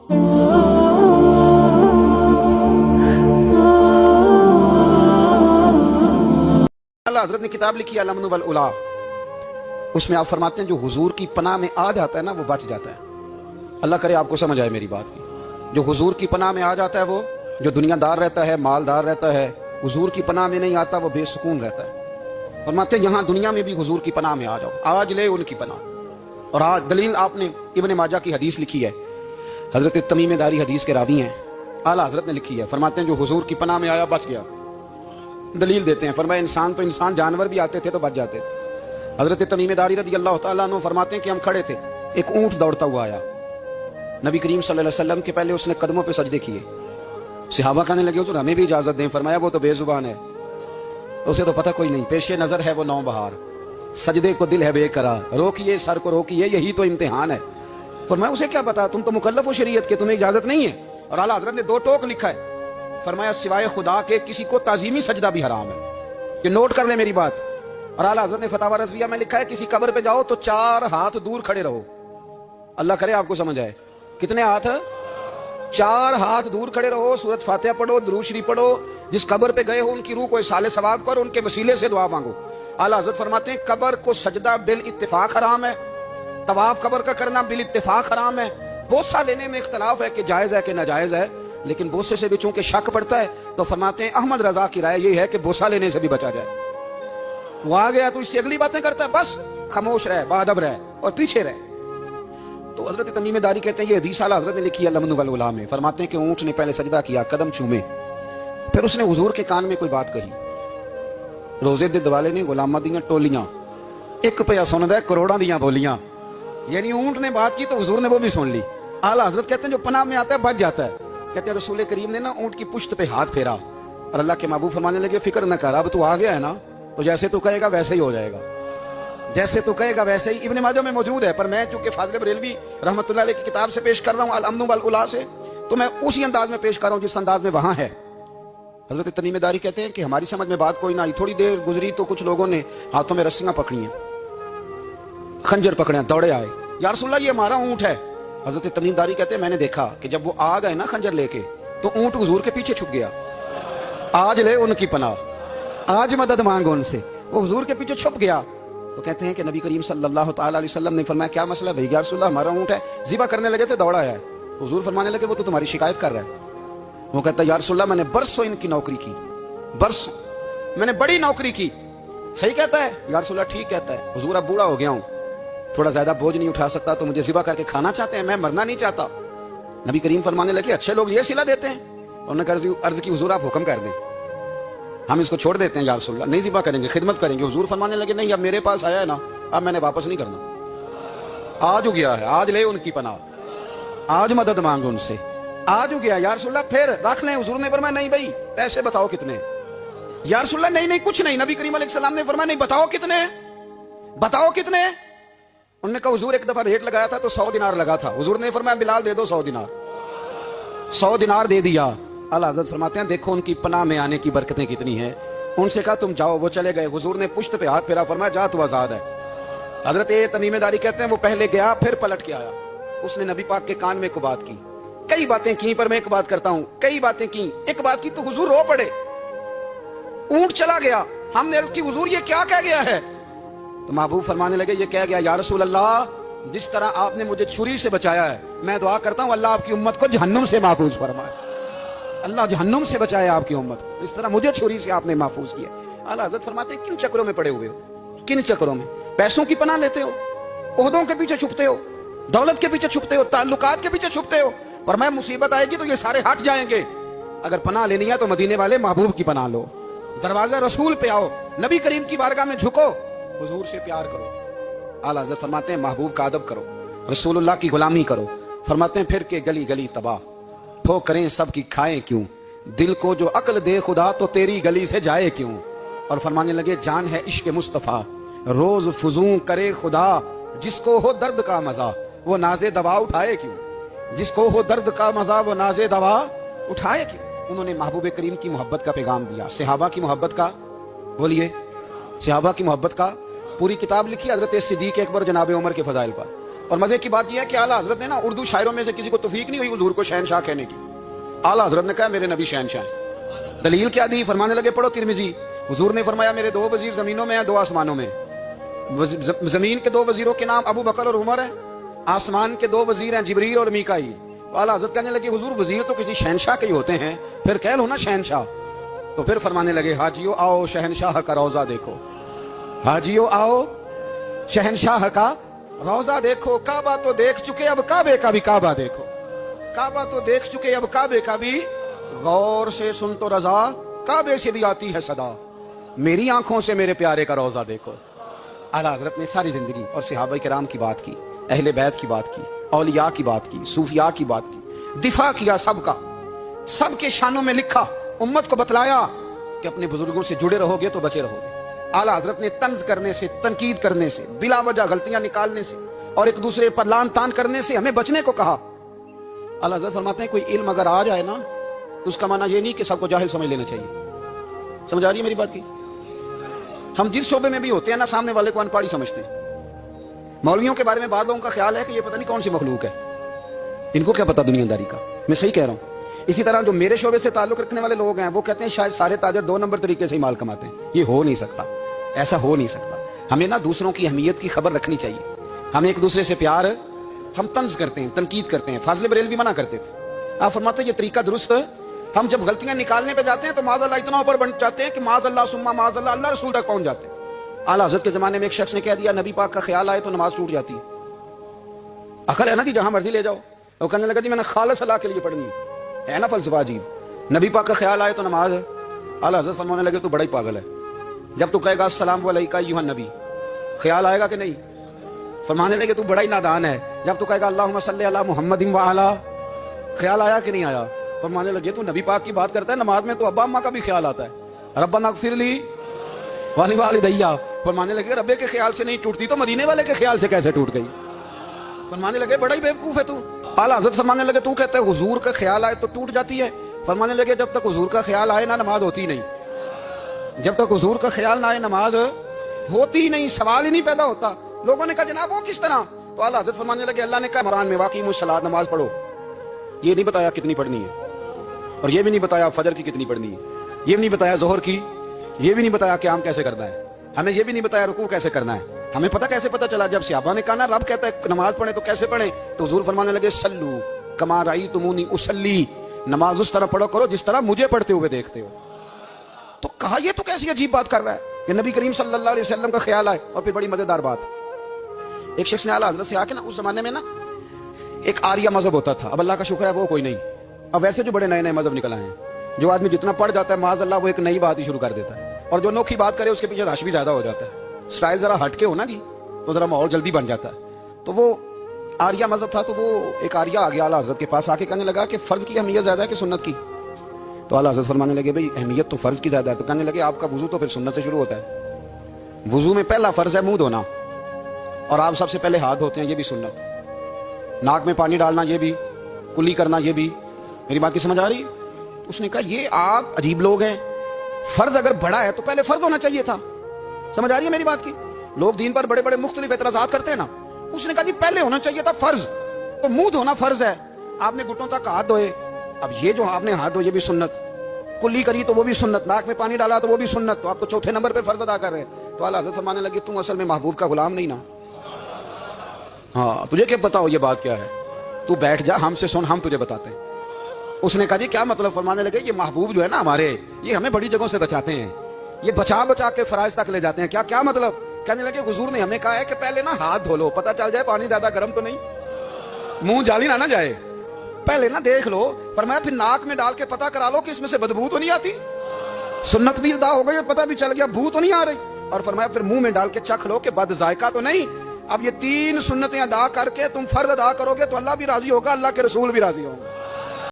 अल्लाह हज़रत ने किताब लिखी अल-अम्न वल उला, उसमें आप फरमाते हैं जो हुजूर की पनाह में आ जाता है ना वो बच जाता है। अल्लाह करे आपको समझ आए मेरी बात की। जो हुजूर की पनाह में आ जाता है, वो जो दुनियादार रहता है, मालदार रहता है, हुजूर की पनाह में नहीं आता, वो बेसुकून रहता है। फरमाते हैं यहाँ दुनिया में भी हुजूर की पनाह में आ जाओ, आज ले उनकी पनाह। और आज दलील आपने इब्न माजा की हदीस लिखी है, हजरत तमीम दारी हदीस के रावी हैं, आला हजरत ने लिखी है। फरमाते हैं जो हुजूर की पनाह में आया बच गया। दलील देते हैं, फरमाया इंसान तो इंसान, जानवर भी आते थे तो बच जाते थे। हजरत तमीम दारी रज़ी अल्लाह तआला अन्हु फरमाते हैं कि हम खड़े थे, एक ऊंट दौड़ता हुआ आया, नबी करीम सल्लल्लाहु अलैहि वसल्लम के पहले उसने कदमों पे सजदे किए। सहाबा कहने लगे तो हमें भी इजाजत दें। फरमाया वो तो बेजुबान है, उसे तो पता कोई नहीं, पेशे नजर है वो नौबहार, सजदे को दिल है बेकरार, रोकिए सर को रोकिए यही तो इम्तिहान है। फरमाया उसे क्या पता, तुम तो मुकल्लफ हो शरीयत के, तुम्हें इजाजत नहीं है। और आला हजरत ने दो टोक लिखा है, फरमाया सिवाय खुदा के किसी को ताजीमी सजदा भी हराम है। ये नोट कर ले मेरी बात। और आला हजरत ने फतावा रज़विया में लिखा है किसी कब्र पे जाओ तो 4 हाथ दूर खड़े रहो। अल्लाह करे आपको समझ आए। कितने हाथ? 4 हाथ दूर खड़े रहो, सूरत फातिहा पढ़ो, दुरूद शरीफ पढ़ो, जिस कब्र पे गए हो उनकी रूह को इसाले सवाब करो, उनके वसीले से दुआ मांगो। आला हजरत फरमाते हैं कब्र को सजदा बिल इत्तिफाक हराम है, तवाफ कब्र का करना बिल इत्तिफाक हराम है। बोसा लेने में इख्तलाफ है कि जायज है कि नाजायज है, लेकिन बोसे से भी चूंकि शक पड़ता है तो फरमाते हैं अहमद रजा की राय ये है कि बोसा लेने से भी बचा जाए। वो आ गया तो इससे अगली बातें करता है, बस खामोश रहे, बादब रहे और पीछे रहे। तो हजरत तमीम दारी कहते हैं ये हदीस आला हजरत ने लिखी है अल-अम्न वल उला में। फरमाते हैं कि ऊंट ने पहले सजदा किया, कदम चूमे, फिर उसने हुजूर के कान में कोई बात कही। रोजे दे दिवाले ने गुलामां दियां टोलियां, एक पिया सुनदा करोड़ां दियां बोलियां। यानी ऊंट ने बात की तो हुजूर ने वो भी सुन ली। आला हजरत कहते हैं जो पनाह में आता है बच जाता है। कहते हैं रसूल करीम ने ना ऊंट की पुश्त पे हाथ फेरा और अल्लाह के महबूब फरमाने लगे फिक्र न कर, अब तू आ गया है ना तो जैसे तू कहेगा वैसे ही हो जाएगा, जैसे तू कहेगा वैसे ही। इब्न माजा में मौजूद है, पर मैं चूंकि फाज़िल बरेलवी रहमतुल्लाह अलैह की किताब से पेश कर रहा हूँ अल-अम्न वल उला से, तो मैं उसी अंदाज में पेश कर रहा हूँ जिस अंदाज में वहां है। हजरत तमीम दारी कहते हैं कि हमारी समझ में बात कोई ना आई। थोड़ी देर गुजरी तो कुछ लोगों ने हाथों में रस्सियां पकड़ी हैं, खंजर पकड़े, दौड़े आए, या रसूलल्लाह ये हमारा ऊंट है। हजरत तमीम दारी कहते हैं मैंने देखा कि जब वो आ गए ना खंजर लेके तो ऊंट हुजूर के पीछे छुप गया। आज ले उनकी पनाह, आज मदद मांगो उनसे, वो हुजूर के पीछे छुप गया। तो कहते हैं कि नबी करीम सल्लल्लाहु ताला अलैहि वसल्लम ने फरमाया क्या मसला भैया रसूलल्लाह हमारा ऊंट है, ज़िबा करने लगे थे दौड़ा है। हुजूर फरमाने लगे वो तो तुम्हारी शिकायत कर रहा है। वो कहता है या रसूलल्लाह मैंने बरसों इनकी नौकरी की, बरसों मैंने बड़ी नौकरी की। सही कहता है या रसूलल्लाह? ठीक कहता है। हुजूर अब बूढ़ा हो गया हूं, थोड़ा ज्यादा बोझ नहीं उठा सकता, तो मुझे ज़िबा करके खाना चाहते हैं, मैं मरना नहीं चाहता। नबी करीम फरमाने लगे अच्छे लोग ये सिला देते हैं। उन्होंने अर्ज की हुजूर आप हुक्म कर दें, हम इसको छोड़ देते हैं या रसूलल्लाह, नहीं ज़िबा करेंगे, खिदमत करेंगे। हुजूर फरमाने लगे नहीं अब मेरे पास आया है ना, अब मैंने वापस नहीं करना, आज हो गया है, आज ले उनकी पनाह, आज मदद मांगो उनसे, आज हो गया या रसूलल्लाह फिर रख लें। हुजूर ने फरमाया नहीं भाई पैसे बताओ कितने। या रसूलल्लाह नहीं नहीं कुछ नहीं। नबी करीम अलैहिस्सलाम ने फरमाया नहीं बताओ कितने, बताओ कितने। उन्होंने कहा हुजूर एक दफा रेट लगाया था तो 100 दिनार लगा था। हुजूर ने फरमाया बिलाल दे दो 100 दिनार। 100 दिनार दे दिया। आला हज़रत फरमाते हैं देखो उनकी पनाह में आने की बरकतें कितनी हैं। उनसे कहा तुम जाओ, वो चले गए। हुजूर ने पुश्त पे हाथ फेरा, फरमाया जा तू आजाद है। हजरत तमीम दारी कहते हैं वो पहले गया फिर पलट के आया, उसने नबी पाक के कान में एक बात की, कई बातें की, पर मैं एक बात करता हूं, कई बातें की, एक बात की तो हुजूर रो पड़े। ऊंट चला गया, हमने अर्ज की हुजूर ये क्या कह गया है? तो महबूब फरमाने लगे ये कह गया या रसूल अल्लाह जिस तरह आपने मुझे छुरी से बचाया है, मैं दुआ करता हूं अल्लाह आपकी उम्मत को जहन्नुम से महफूज फरमाए, अल्लाह जहन्नुम से बचाए आपकी उम्मत को, इस तरह मुझे छुरी से आपने महफूज किया। आला हज़रत फरमाते हैं किन चक्रों में पड़े हुए हो, किन चक्रों में? पैसों की पनाह लेते हो, ओहदों के पीछे छुपते हो, दौलत के पीछे छुपते हो, ताल्लुकात के पीछे छुपते हो, पर मैं मुसीबत आएगी तो ये सारे हट जाएंगे। अगर पनाह लेनी है तो मदीने वाले महबूब की पनाह लो, दरवाजा रसूल पे आओ, नबी करीम की बारगाह में झुको, हुजूर से प्यार करो। आला हज़रत फरमाते हैं महबूब का अदब करो, रसूलुल्लाह की गुलामी करो। फरमाते हैं फिर के गली गली तबाह, ठोकरें सबकी खाएं क्यों, दिल को जो अक्ल दे खुदा तो तेरी गली से जाए क्यों। और फरमाने लगे जान है इश्क मुस्तफ़ा, रोज फुजूं करे खुदा, जिसको हो दर्द का मजा वो नाजे दवा उठाए क्यों, जिसको हो दर्द का मजा वो नाजे दवा उठाए क्यों। उन्होंने महबूब करीम की मोहब्बत का पैगाम दिया, सहाबा की मोहब्बत का, बोलिए, सहाबा की मोहब्बत का पूरी किताब लिखी हजरत सिद्दीक अकबर जनाब उमर के फजाइल पर। اور مزے کی بات یہ ہے کہ اعلیٰ حضرت نے نا اردو شاعروں میں سے کسی کو توفیق نہیں ہوئی حضور کو شہنشاہ کہنے کی. اعلیٰ حضرت نے کہا میرے نبی شہنشاہ ہیں. دلیل کیا دی؟ فرمانے لگے پڑھو ترمذی. حضور نے فرمایا میرے 2 وزیر زمینوں میں ہیں 2 آسمانوں میں. زمین کے 2 وزیروں کے نام ابو بکر اور عمر ہیں. آسمان کے 2 وزیر ہیں جبریل اور میکائیل. اعلیٰ حضرت کہنے لگے حضور وزیر تو کسی شہنشاہ کے ہی ہوتے ہیں, پھر کہہ لو نا شہنشاہ. تو پھر فرمانے لگے حاجیو آؤ شہنشاہ کا روضہ دیکھو. حاجیو آؤ شہنشاہ کا روضہ دیکھو. کعبہ تو دیکھ چکے اب کعبے کا بھی کعبہ دیکھو. کعبہ تو دیکھ چکے اب کعبے کا بھی غور سے سن تو رضا کعبے سے بھی آتی ہے صدا. میری آنکھوں سے میرے پیارے کا روضہ دیکھو. اعلیٰ حضرت نے ساری زندگی اور صحابہ کرام کی بات کی, اہل بیت کی بات کی, اولیاء کی بات کی, صوفیاء کی بات کی, دفاع کیا سب کا, سب کے شانوں میں لکھا, امت کو بتلایا کہ اپنے بزرگوں سے جڑے رہو گے تو بچے رہو گے. اعلیٰ حضرت نے طنز کرنے سے, تنقید کرنے سے, بلا وجہ غلطیاں نکالنے سے اور ایک دوسرے پر لان تان کرنے سے ہمیں بچنے کو کہا. اعلیٰ حضرت فرماتے ہیں کوئی علم اگر آ جائے نا تو اس کا معنی یہ نہیں کہ سب کو جاہل سمجھ لینا چاہیے. سمجھ آ رہی ہے میری بات کی؟ ہم جس شعبے میں بھی ہوتے ہیں نا سامنے والے کو ان پڑھ ہی سمجھتے ہیں. مولویوں کے بارے میں بعض لوگوں کا خیال ہے کہ یہ پتہ نہیں کون سی مخلوق ہے, ان کو کیا پتہ دنیا داری کا. میں صحیح کہہ رہا ہوں. اسی طرح جو میرے شعبے سے تعلق رکھنے والے لوگ ہیں وہ کہتے ہیں شاید سارے تاجر 2 نمبر طریقے سے ہی مال کماتے ہیں. یہ ہو نہیں سکتا, ایسا ہو نہیں سکتا. ہمیں نا دوسروں کی اہمیت کی خبر رکھنی چاہیے. ہم ایک دوسرے سے پیار, ہم طنز کرتے ہیں, تنقید کرتے ہیں. فاضل بریلوی منع کرتے تھے. آپ فرماتے ہیں یہ طریقہ درست ہے. ہم جب غلطیاں نکالنے پہ جاتے ہیں تو معاذ اللہ اتنا اوپر بن جاتے ہیں کہ معاذ اللہ ثم معاذ اللہ اللہ رسول تک پہنچ جاتے ہیں. اعلیٰ حضرت کے زمانے میں ایک شخص نے کہہ دیا نبی پاک کا خیال آئے تو نماز ٹوٹ جاتی ہے. عقل ہے نا جی, جہاں مرضی لے جاؤ. اور کہنے لگا جی میں نے خالص اللہ کے لیے پڑھنی ہے نا فلسفہ عجیب. نبی پاک کا خیال آئے تو نماز. اعلیٰ حضرت فرمانے لگے تو بڑا ہی پاگل ہے. جب تو کہے گا السلام علیکم ایھا النبی, خیال آئے گا کہ نہیں؟ فرمانے لگے تو بڑا ہی نادان ہے. جب تو کہے گا اللہم صلی علی محمد وعلی, خیال آیا کہ نہیں آیا؟ فرمانے لگے تو نبی پاک کی بات کرتا ہے, نماز میں تو ابا اماں کا بھی خیال آتا ہے. ربنا اغفر لی ولوالدیّ. فرمانے لگے ربے کے خیال سے نہیں ٹوٹتی تو مدینے والے کے خیال سے کیسے ٹوٹ گئی؟ فرمانے لگے بڑا ہی بیوقوف ہے تو. اعلیٰ حضرت فرمانے لگے تو کہتا ہے حضور کا خیال آئے تو ٹوٹ جاتی ہے. فرمانے لگے جب تک حضور کا خیال آئے نا نماز ہوتی نہیں. جب تک حضور کا خیال نہ آئے نماز ہوتی نہیں, سوال ہی نہیں پیدا ہوتا. لوگوں نے کہا جناب وہ کس طرح؟ تو اعلیٰ حضرت فرمانے لگے اللہ نے کہا قرآن میں واقعی الصلاۃ, نماز پڑھو. یہ نہیں بتایا کتنی پڑھنی ہے, اور یہ بھی نہیں بتایا فجر کی کتنی پڑھنی ہے, یہ بھی نہیں بتایا ظہر کی, یہ بھی نہیں بتایا قیام کیسے کرنا ہے, ہمیں یہ بھی نہیں بتایا رکوع کیسے کرنا ہے. ہمیں پتہ کیسے پتہ چلا؟ جب صحابہ نے کہا نا رب کہتا ہے نماز پڑھیں تو کیسے پڑھیں, تو حضور فرمانے لگے سلو کما رأیتمونی اصلی, نماز اس طرح پڑھو کرو جس طرح مجھے پڑھتے ہوئے دیکھتے ہو. تو کہا یہ تو کیسی عجیب بات کر رہا ہے کہ نبی کریم صلی اللہ علیہ وسلم کا خیال آئے. اور پھر بڑی مزیدار بات, ایک شخص نے اعلیٰ حضرت سے آ کے نا اس زمانے میں نا ایک آریہ مذہب ہوتا تھا. اب اللہ کا شکر ہے وہ کوئی نہیں. اب ویسے جو بڑے نئے نئے مذہب نکل آئے ہیں, جو آدمی جتنا پڑھ جاتا ہے معاذ اللہ وہ ایک نئی بات ہی شروع کر دیتا ہے, اور جو انوکھی بات کرے اس کے پیچھے رش بھی زیادہ ہو جاتا ہے. سٹائل ذرا ہٹ کے ہو نا جی تو ذرا ماحول جلدی بن جاتا ہے. تو وہ آریہ مذہب تھا, تو وہ ایک آریہ آ گیا اعلیٰ حضرت کے پاس, آ کے کہنے لگا کہ فرض کی اہمیت زیادہ ہے کہ سنت کی؟ تو اعلیٰ حضرت فرمانے لگے بھائی اہمیت تو فرض کی زیادہ ہے. تو کہنے لگے آپ کا وضو تو پھر سنت سے شروع ہوتا ہے. وضو میں پہلا فرض ہے منہ دھونا, اور آپ سب سے پہلے ہاتھ دھوتے ہیں, یہ بھی سنت. ناک میں پانی ڈالنا یہ بھی, کلی کرنا یہ بھی. میری بات کی سمجھ آ رہی؟ اس نے کہا یہ آپ عجیب لوگ ہیں, فرض اگر بڑا ہے تو پہلے فرض ہونا چاہیے تھا. سمجھ آ رہی ہے میری بات کی؟ لوگ دین پر بڑے بڑے مختلف اعتراضات کرتے ہیں نا. اس نے کہا جی پہلے ہونا چاہیے تھا فرض. تو منہ دھونا فرض ہے, آپ نے گھٹنوں تک ہاتھ دھوئے, اب یہ جو آپ نے ہاتھ دھوئے یہ بھی سنت, کلی کری تو وہ بھی سنت, ناک میں پانی ڈالا تو وہ بھی سنت, تو آپ تو چوتھے نمبر پہ فرض ادا کر رہے ہیں. تو اعلیٰ حضرت فرمانے لگے تم اصل میں محبوب کا غلام نہیں نا. ہاں تجھے کیا پتا ہو یہ بات کیا ہے, تو بیٹھ جا ہم سے سن, ہم تجھے بتاتے ہیں. اس نے کہا جی کیا مطلب؟ فرمانے لگے یہ محبوب جو ہے نا ہمارے, یہ ہمیں بڑی جگہوں سے بچاتے ہیں, یہ بچا بچا کے فرائض تک لے جاتے ہیں. کیا کیا مطلب؟ کہنے لگے حضور نے ہمیں کہا ہے کہ پہلے نا ہاتھ دھو لو, پتہ چل جائے پانی زیادہ گرم تو نہیں, منہ جالی نہ جائے, پہلے نا دیکھ لو. فرمایا پھر ناک میں ڈال کے پتہ کرا لو کہ اس میں سے بدبو تو نہیں آتی, سنت بھی ادا ہو گئی, پتہ بھی چل گیا بو تو نہیں آ رہی. اور فرمایا پھر منہ میں ڈال کے چکھ لو کہ بد ذائقہ تو نہیں. اب یہ 3 سنتیں ادا کر کے تم فرض ادا کرو گے تو اللہ بھی راضی ہوگا, اللہ کے رسول بھی راضی ہوں گے.